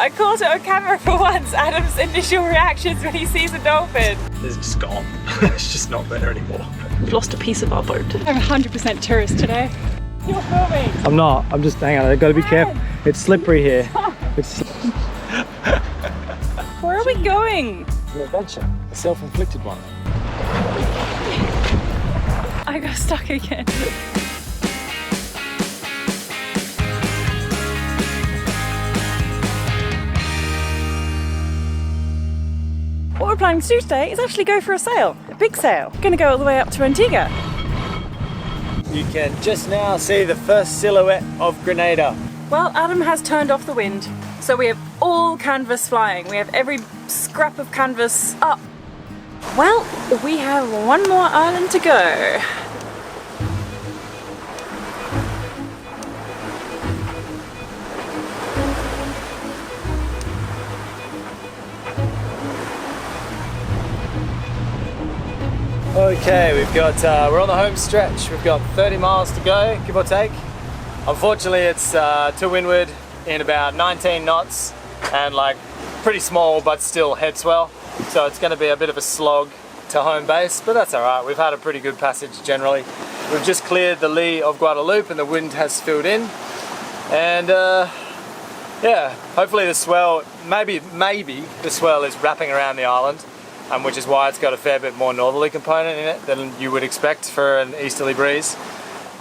I caught it on camera for once, Adam's initial reactions when he sees a dolphin. It's just gone. It's just not there anymore. We've lost a piece of our boat. I'm 100% tourist today. You're filming. I'm not. I'm just, hang on, I've got to be careful. It's slippery here. It's Where are we going? an adventure, a self-inflicted one. I got stuck again. What we're planning to do today is actually go for a sail, a big sail. We're going to go all the way up to Antigua. You can just now see the first silhouette of Grenada. Well, Adam has turned off the wind, so we have all canvas flying. We have every scrap of canvas up. Well, we have one more island to go. Okay, we're on the home stretch. We've got 30 miles to go, give or take. Unfortunately, it's to windward in about 19 knots and like pretty small, but still head swell. So it's going to be a bit of a slog to home base, but that's all right. We've had a pretty good passage generally. We've just cleared the lee of Guadeloupe and the wind has filled in. And yeah, hopefully the swell, maybe the swell is wrapping around the island. Which is why it's got a fair bit more northerly component in it than you would expect for an easterly breeze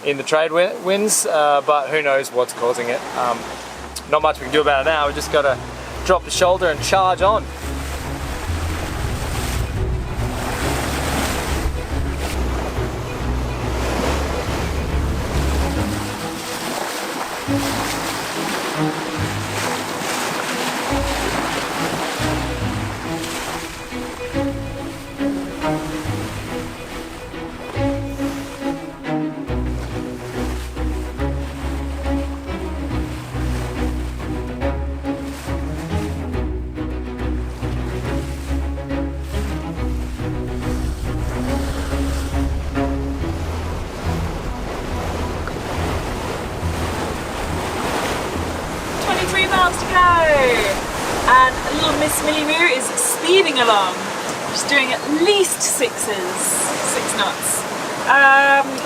in the trade winds, but who knows what's causing it. Not much we can do about it now, we just got to drop the shoulder and charge on. To go, and little Miss Millie Moo is speeding along. She's doing at least 6 knots,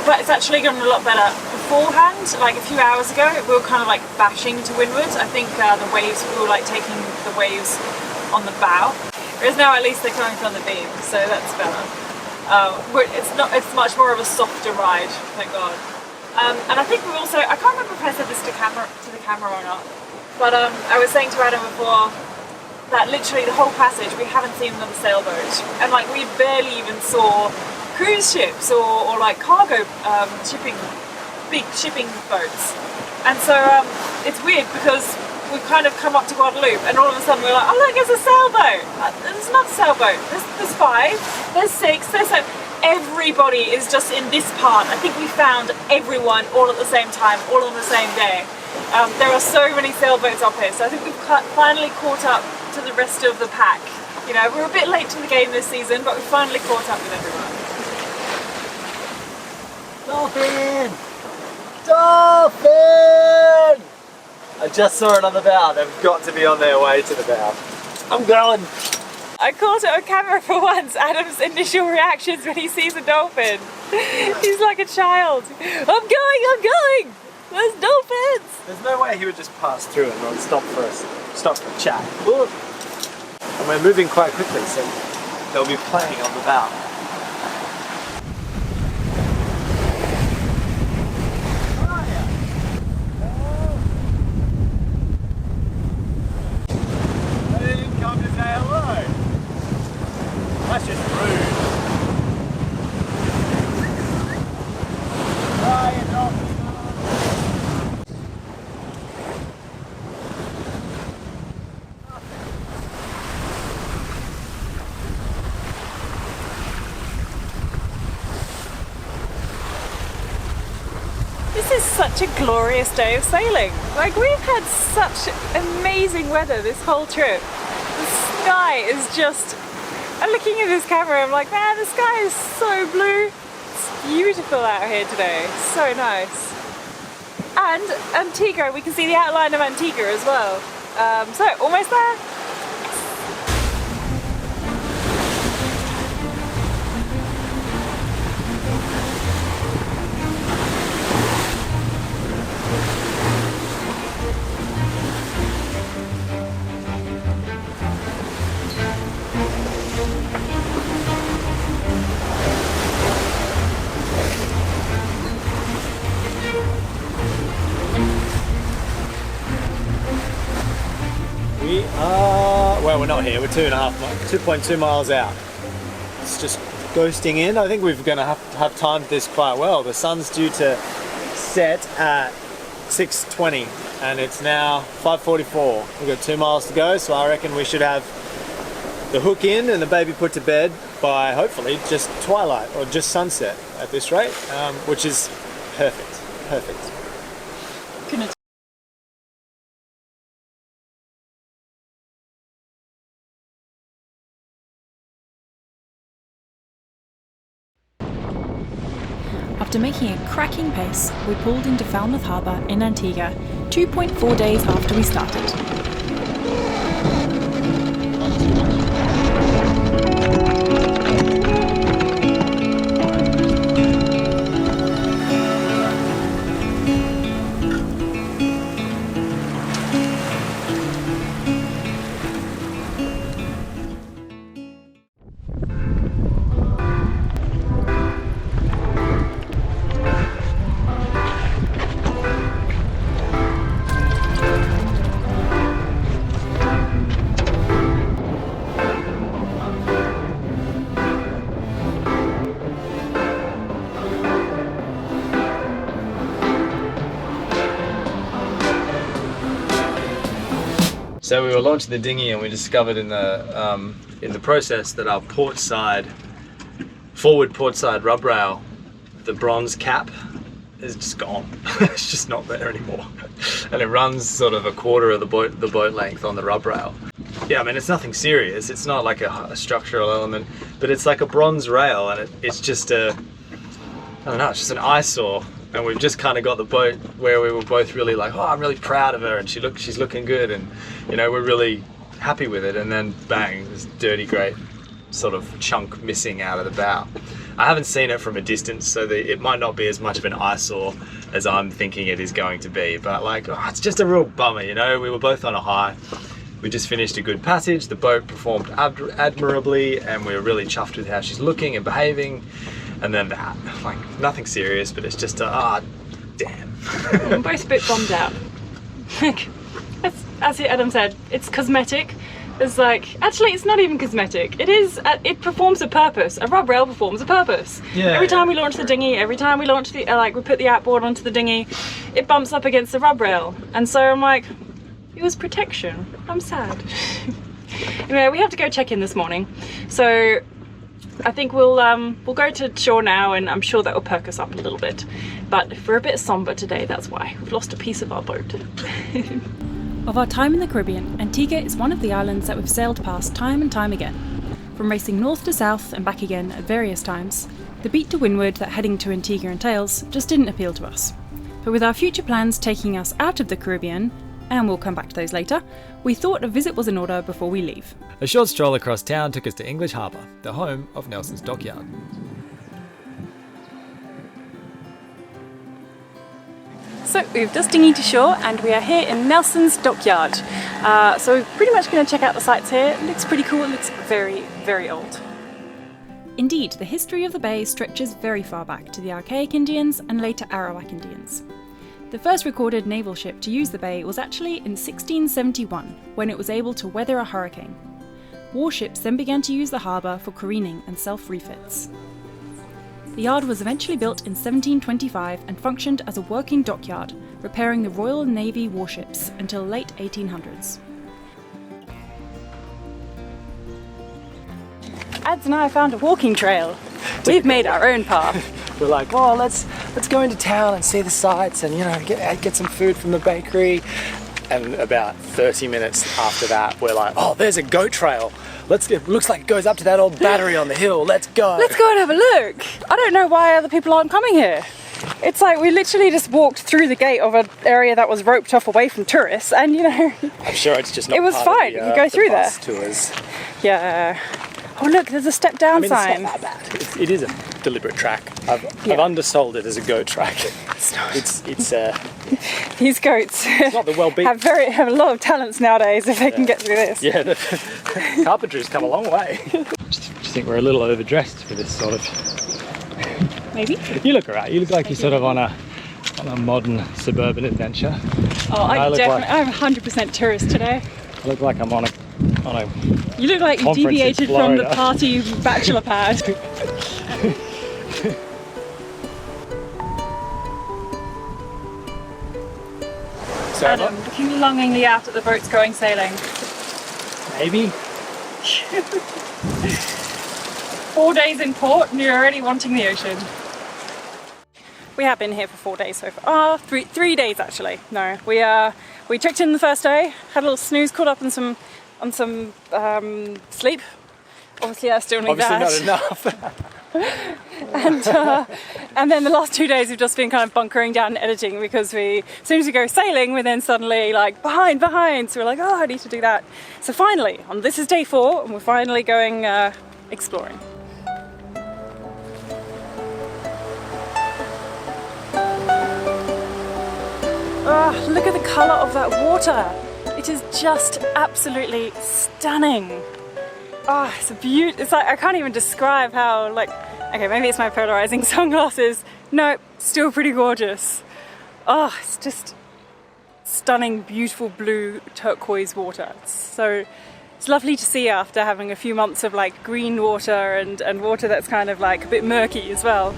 but it's actually gone a lot better. Beforehand, like a few hours ago, we were kind of like bashing to windward. I think the waves, we were like taking the waves on the bow, whereas now at least they're coming from the beam, so that's better. It's much more of a softer ride, thank God. And I think we also, I can't remember if I said this to the camera or not, but I was saying to Adam before that literally the whole passage we haven't seen another sailboat, and like we barely even saw cruise ships or like cargo big shipping boats. And so it's weird because we've kind of come up to Guadeloupe and all of a sudden we're like, oh look, there's a sailboat. There's not a sailboat. There's 5, there's 6, there's 7. Everybody is just in this part. I think we found everyone all at the same time, all on the same day. There are so many sailboats up here, so I think we've finally caught up to the rest of the pack. You know, we're a bit late to the game this season, but we finally caught up with everyone. Dolphin! Dolphin! I just saw it on the bow. They've got to be on their way to the bow. I'm going! I caught it on camera for once, Adam's initial reactions when he sees a dolphin. He's like a child. I'm going! There's dolphins! There's no way he would just pass through and not stop for a chat. Look. And we're moving quite quickly, so they'll be playing on the bow. They didn't come to say hello. That's just rude. Hiya, dolphin. This is such a glorious day of sailing. Like, we've had such amazing weather this whole trip. The sky is just, I'm looking at this camera, I'm like, man, the sky is so blue. It's beautiful out here today, so nice. And Antigua, we can see the outline of Antigua as well. So almost there. We are, well, we're not here, we're 2.2 miles out. It's just ghosting in. I think we're going to have timed this quite well. The sun's due to set at 6:20 and it's now 5:44. We've got 2 miles to go, so I reckon we should have the hook in and the baby put to bed by hopefully just twilight or just sunset at this rate, which is perfect, perfect. After making a cracking pace, we pulled into Falmouth Harbour in Antigua 2.4 days after we started. So we were launching the dinghy and we discovered in the process that our forward port side rub rail, the bronze cap, is just gone. It's just not there anymore. And it runs sort of a quarter of the boat length on the rub rail. Yeah, I mean, it's nothing serious. It's not like a structural element, but it's like a bronze rail and it's just I don't know, it's just an eyesore. And we've just kind of got the boat where we were both really like, oh, I'm really proud of her and she's looking good and, you know, we're really happy with it. And then bang, this dirty grey sort of chunk missing out of the bow. I haven't seen it from a distance, so it might not be as much of an eyesore as I'm thinking it is going to be. But like, oh, it's just a real bummer, you know? We were both on a high. We just finished a good passage. The boat performed admirably and we were really chuffed with how she's looking and behaving. And then that, like, nothing serious, but it's just damn. I'm both a bit bummed out. Like, as Adam said, it's cosmetic. It's like, actually, it's not even cosmetic. It performs a purpose. A rub rail performs a purpose. Yeah. Every time we launch the dinghy, every time we launch we put the outboard onto the dinghy, it bumps up against the rub rail. And so I'm like, it was protection. I'm sad. Anyway, we have to go check in this morning. So I think we'll go to shore now, and I'm sure that will perk us up a little bit. But if we're a bit somber today, that's why. We've lost a piece of our boat. Of our time in the Caribbean, Antigua is one of the islands that we've sailed past time and time again. From racing north to south and back again at various times, the beat to windward that heading to Antigua entails just didn't appeal to us. But with our future plans taking us out of the Caribbean, and we'll come back to those later, we thought a visit was in order before we leave. A short stroll across town took us to English Harbour, the home of Nelson's Dockyard. So we've just dinghied to shore and we are here in Nelson's Dockyard. So we're pretty much going to check out the sights here. It looks pretty cool, it looks very, very old. Indeed, the history of the bay stretches very far back to the Archaic Indians and later Arawak Indians. The first recorded naval ship to use the bay was actually in 1671, when it was able to weather a hurricane. Warships then began to use the harbour for careening and self-refits. The yard was eventually built in 1725 and functioned as a working dockyard, repairing the Royal Navy warships until late 1800s. Ads and I found a walking trail. We've made our own path. We're like, oh, let's go into town and see the sights and, you know, get some food from the bakery. And about 30 minutes after that, we're like, oh, there's a goat trail. It looks like it goes up to that old battery on the hill. Let's go. Let's go and have a look. I don't know why other people aren't coming here. It's like we literally just walked through the gate of an area that was roped off away from tourists, and you know. I'm sure it's just not. It was part fine. Of the, you go through the there. bus tours. Yeah. Oh look, there's a step down sign. It's not that bad. It is a deliberate track. I've undersold it as a goat track. It's not. It's These goats not the well beat. have a lot of talents nowadays if they can get through this. Yeah, the carpentry's come a long way. Do you think we're a little overdressed for this sort of? Maybe. You look alright. You look like you're sort of on a modern suburban adventure. Oh, I'm 100% tourist today. I look like I'm on a You look like you conference in deviated from the Florida. party bachelor pad. So Adam, looking longingly out at the boats going sailing. maybe 4 days in port and you're already wanting the ocean. We have been here for 4 days so far. 3 days actually. No, we checked in the first day, had a little snooze, caught up on some sleep. Obviously, I still need that. obviously not enough. And then the last 2 days we've just been kind of bunkering down and editing because as soon as we go sailing, we're then suddenly like behind. So we're like, oh, I need to do that. So finally, this is day 4, and we're finally going exploring. Oh, look at the colour of that water. It is just absolutely stunning. Oh, it's a beauty. It's like, I can't even describe how, like, okay, maybe it's my polarizing sunglasses. No, still pretty gorgeous. Oh, it's just stunning, beautiful blue turquoise water. It's lovely to see after having a few months of like green water and water that's kind of like a bit murky as well.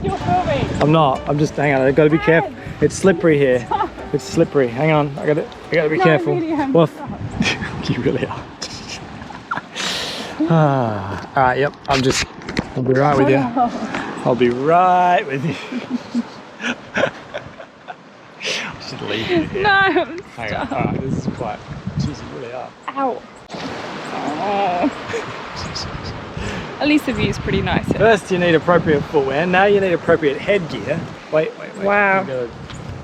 You're filming. I'm not. I'm just hang on. I've got to be careful. It's slippery here. It's slippery. Hang on. I got to be careful. Really, well, you really are. All right. Yep. I'll be right with you. I'll be right with you. I should leave you here. No. Hang on. All right. This is quite. Jeez, you really are. Ow. Oh. At least the view's pretty nice here. First, you need appropriate footwear. Now you need appropriate headgear. Wait. Wow. You've got a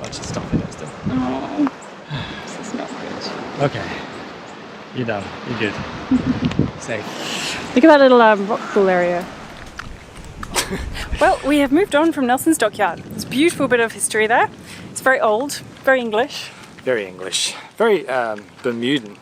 bunch of stuff in there still. Oh, this is not good. Okay. You're done. You're good. Safe. Look at that little rock pool area. Well, we have moved on from Nelson's Dockyard. There's a beautiful bit of history there. It's very old, very English. Very English. Very Bermudan.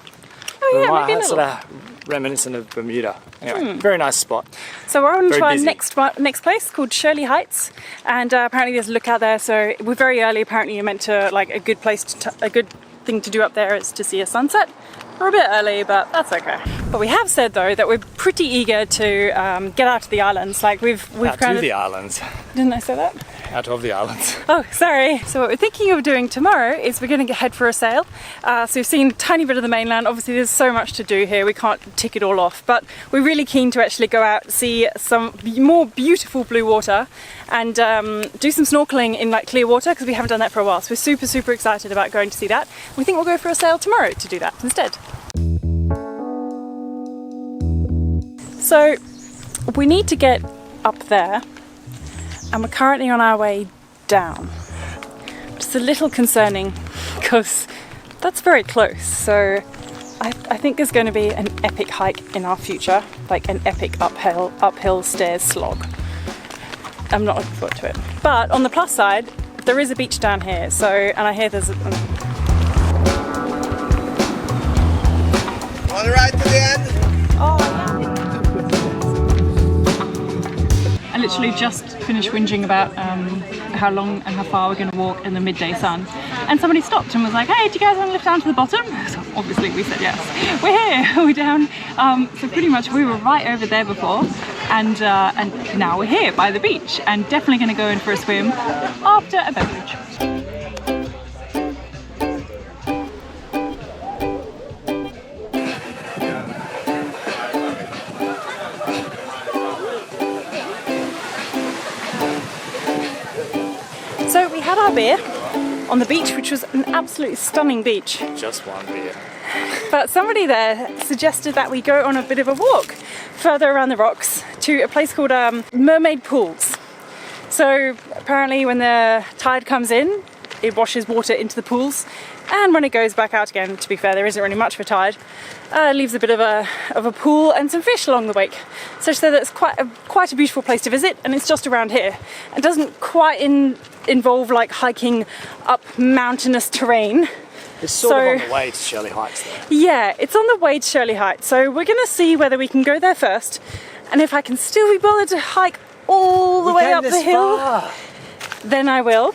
Oh yeah, maybe a little. Sort of reminiscent of Bermuda. Anyway, very nice spot. So we're on Very to our busy. next place called Shirley Heights, and apparently there's a lookout there. So we're very early. Apparently you're meant to like a good thing to do up there is to see a sunset. We're a bit early, but that's okay. But we have said though that we're pretty eager to get out to the islands. Like we've Out kind to of. the islands. Didn't I say that? Out of the islands. Oh, sorry. So what we're thinking of doing tomorrow is we're going to head for a sail. So we've seen a tiny bit of the mainland. Obviously there's so much to do here, we can't tick it all off, but we're really keen to actually go out, see some more beautiful blue water and do some snorkeling in like clear water because we haven't done that for a while. So we're super excited about going to see that. We think we'll go for a sail tomorrow to do that instead. So we need to get up there, and we're currently on our way down. Just a little concerning because that's very close. So I think there's going to be an epic hike in our future, like an epic uphill stairs slog. I'm not looking forward to it. But on the plus side, there is a beach down here. So, and I hear there's a... On the right to the end. Oh, yeah. I literally just finished whinging about how long and how far we're going to walk in the midday sun, and somebody stopped and was like, hey, do you guys want to lift down to the bottom? So obviously we said yes. We're here, we're down. So pretty much we were right over there before, and now we're here by the beach, and definitely going to go in for a swim after a beverage. So we had our beer on the beach, which was an absolutely stunning beach. Just one beer. But somebody there suggested that we go on a bit of a walk further around the rocks to a place called Mermaid Pools. So apparently when the tide comes in, it washes water into the pools, and when it goes back out again, to be fair, there isn't really much of a tide, leaves a bit of a pool and some fish along the wake, such that it's quite a beautiful place to visit, and it's just around here. It doesn't quite involve like hiking up mountainous terrain. It's sort of on the way to Shirley Heights there. Yeah, it's on the way to Shirley Heights, so we're going to see whether we can go there first, and if I can still be bothered to hike all the way up the hill, then I will.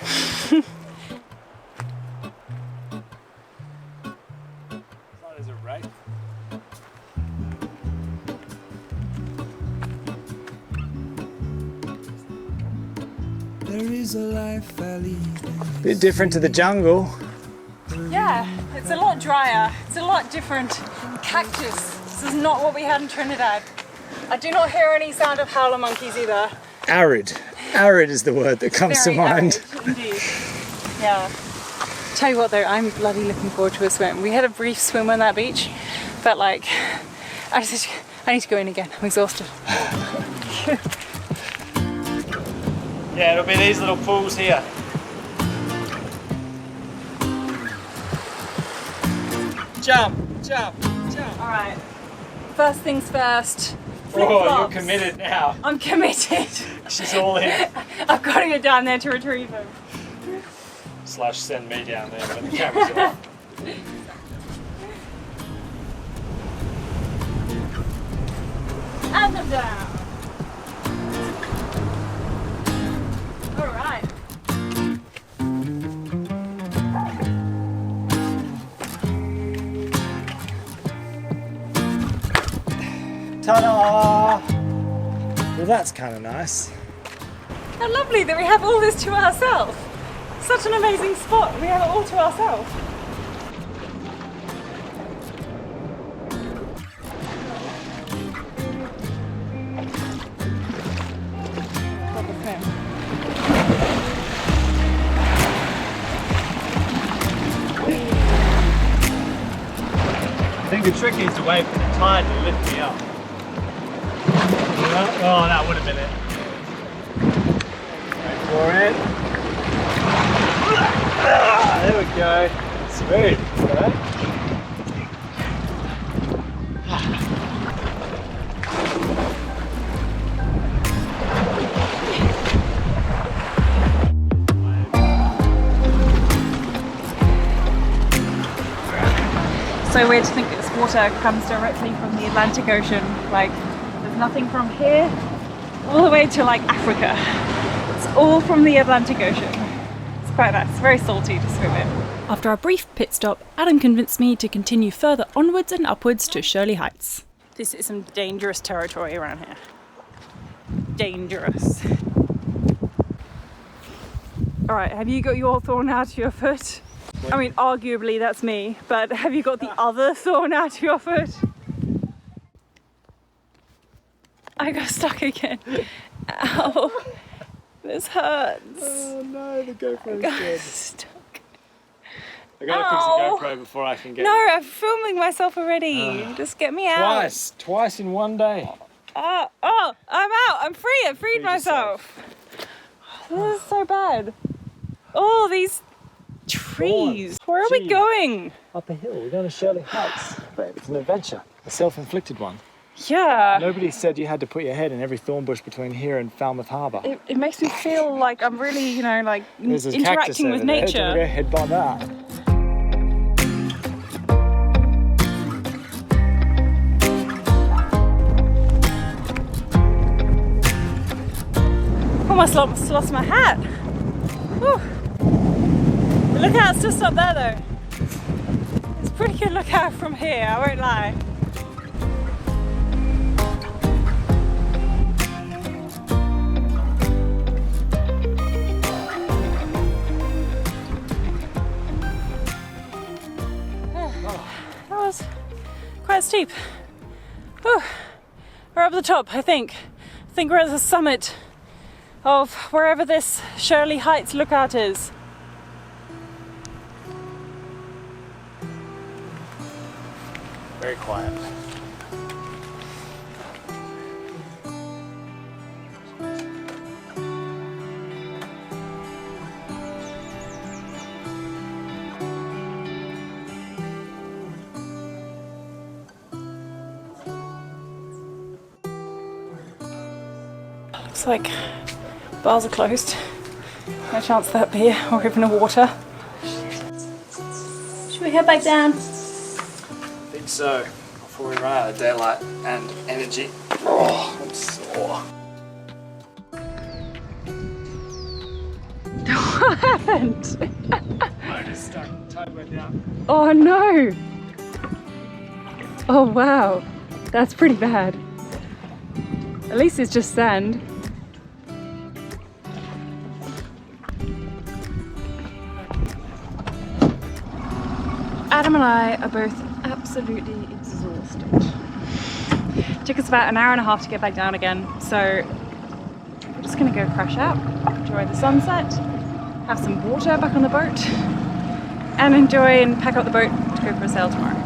There is a life I lead. Bit different to the jungle. Yeah, it's a lot drier, it's a lot different. Cactus, this is not what we had in Trinidad. I do not hear any sound of howler monkeys either. Arid. Arid is the word that comes to mind. Arid, indeed. Yeah. Tell you what though, I'm bloody looking forward to a swim. We had a brief swim on that beach, but like, I need to go in again, I'm exhausted. Yeah, it'll be these little pools here. Jump, jump, jump. Alright, first things first. Oh, you're committed now. I'm committed. She's all in. I've got to get down there to retrieve him. / send me down there when the camera's off. And I'm down. Alright. Ta-da! Well, that's kind of nice. How lovely that we have all this to ourselves. Such an amazing spot. We have it all to ourselves. I think the trick is to wait for the tide to lift me up. Oh, that would have been it. Wait for it. There we go. Smooth. Right? So weird to think that this water comes directly from the Atlantic Ocean. Like, there's nothing from here all the way to like Africa. It's all from the Atlantic Ocean. It's quite nice, very salty to swim in. After our brief pit stop, Adam convinced me to continue further onwards and upwards to Shirley Heights. This is some dangerous territory around here. Dangerous. Alright, have you got your thorn out of your foot? I mean, arguably that's me, but have you got the other thorn out of your foot? I got stuck again. Ow. This hurts. Oh no, the GoPro's I got dead. stuck. I gotta fix the GoPro before I can get No, I'm filming myself already. Just get me out. Twice in one day. Oh, I'm out. I'm free. I freed myself. This is so bad. Oh, these trees. Where are we going? Up a hill, we're going to Shirley Heights. Babe, it's an adventure. A self-inflicted one. Yeah. Nobody said you had to put your head in every thorn bush between here and Falmouth Harbour. It makes me feel like I'm really, you know, like There's a cactus interacting over with there. nature. Don't go ahead by that. Almost lost my hat. Whew. The lookout's just up there though. It's a pretty good lookout from here, I won't lie. That was quite steep. Whew. We're up the top, I think. I think we're at the summit of wherever this Shirley Heights lookout is. Very quiet. Looks like bars are closed. No chance of that beer or even a water. Should we head back down? I think so. Before we run out of daylight and energy. Oh, I'm sore. What happened? I just stuck. Tide went down. Oh no! Oh wow, that's pretty bad. At least it's just sand. Adam and I are both absolutely exhausted. It took us about an hour and a half to get back down again, so we're just gonna go crash out, enjoy the sunset, have some water back on the boat, and enjoy and pack up the boat to go for a sail tomorrow.